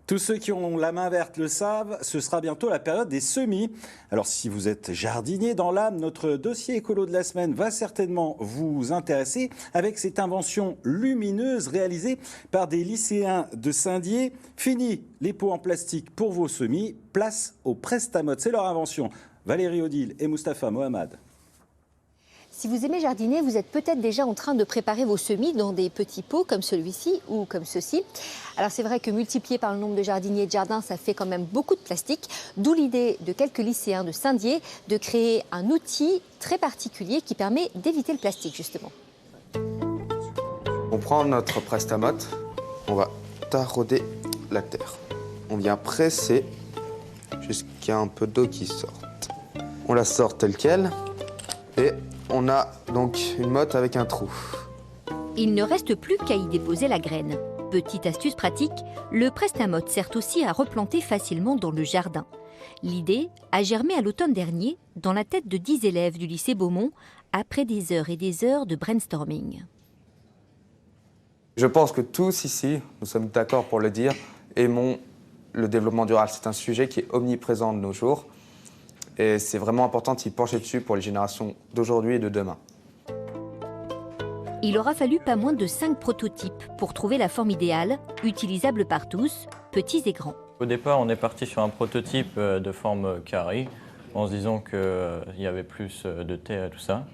Tous ceux qui ont la main verte le savent, ce sera bientôt la période des semis. Alors si vous êtes jardinier dans l'âme, notre dossier écolo de la semaine va certainement vous intéresser avec cette invention lumineuse réalisée par des lycéens de Saint-Dié. Fini les pots en plastique pour vos semis, place au Prestamode. C'est leur invention. Valérie Odile et Mustapha Mohamed. Si vous aimez jardiner, vous êtes peut-être déjà en train de préparer vos semis dans des petits pots comme celui-ci ou comme ceci. Alors c'est vrai que multiplié par le nombre de jardiniers et de jardins, ça fait quand même beaucoup de plastique. D'où l'idée de quelques lycéens de Saint-Dié de créer un outil très particulier qui permet d'éviter le plastique justement. On prend notre Prestamode, on va tarauder la terre. On vient presser jusqu'à qu'il y ait un peu d'eau qui sorte. On la sort telle quelle et on a donc une motte avec un trou. Il ne reste plus qu'à y déposer la graine. Petite astuce pratique, le Prestamode sert aussi à replanter facilement dans le jardin. L'idée a germé à l'automne dernier dans la tête de 10 élèves du lycée Beaumont après des heures et des heures de brainstorming. Je pense que tous ici, nous sommes d'accord pour le dire, aimons le développement durable. C'est un sujet qui est omniprésent de nos jours. Et c'est vraiment important de s'y pencher dessus pour les générations d'aujourd'hui et de demain. Il aura fallu pas moins de 5 prototypes pour trouver la forme idéale, utilisable par tous, petits et grands. Au départ, on est parti sur un prototype de forme carrée, en se disant qu'il y avait plus de terre et tout ça.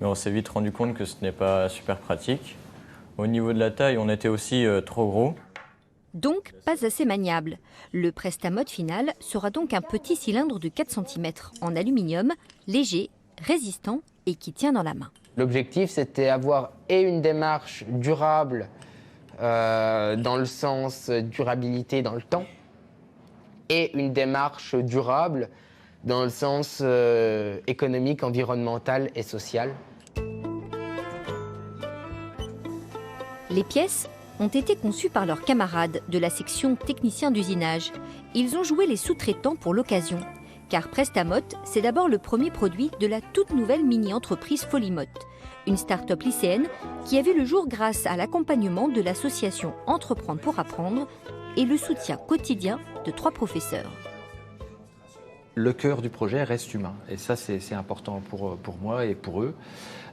Mais on s'est vite rendu compte que ce n'est pas super pratique. Au niveau de la taille, on était aussi trop gros. Donc pas assez maniable. Le Prestamode final sera donc un petit cylindre de 4 cm en aluminium, léger, résistant et qui tient dans la main. L'objectif, c'était avoir et une démarche durable dans le sens durabilité dans le temps et une démarche durable dans le sens économique, environnemental et social. Les pièces ont été conçus par leurs camarades de la section technicien d'usinage. Ils ont joué les sous-traitants pour l'occasion. Car Prestamode, c'est d'abord le premier produit de la toute nouvelle mini-entreprise Folimote, une start-up lycéenne qui a vu le jour grâce à l'accompagnement de l'association Entreprendre pour apprendre et le soutien quotidien de 3 professeurs. Le cœur du projet reste humain. Et ça, c'est important pour moi et pour eux.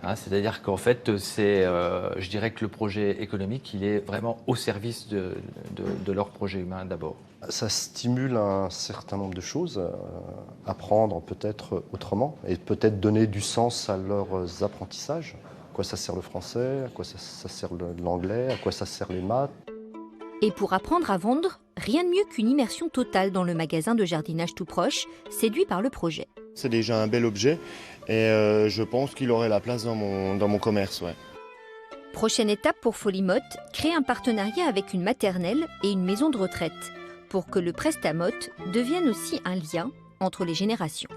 Hein, c'est-à-dire qu'en fait, je dirais que le projet économique, il est vraiment au service de leur projet humain d'abord. Ça stimule un certain nombre de choses, apprendre peut-être autrement et peut-être donner du sens à leurs apprentissages. À quoi ça sert le français, à quoi ça sert l'anglais, à quoi ça sert les maths. Et pour apprendre à vendre, rien de mieux qu'une immersion totale dans le magasin de jardinage tout proche, séduit par le projet. C'est déjà un bel objet et je pense qu'il aurait la place dans mon commerce. Ouais. Prochaine étape pour Folimote, créer un partenariat avec une maternelle et une maison de retraite pour que le Prestamode devienne aussi un lien entre les générations.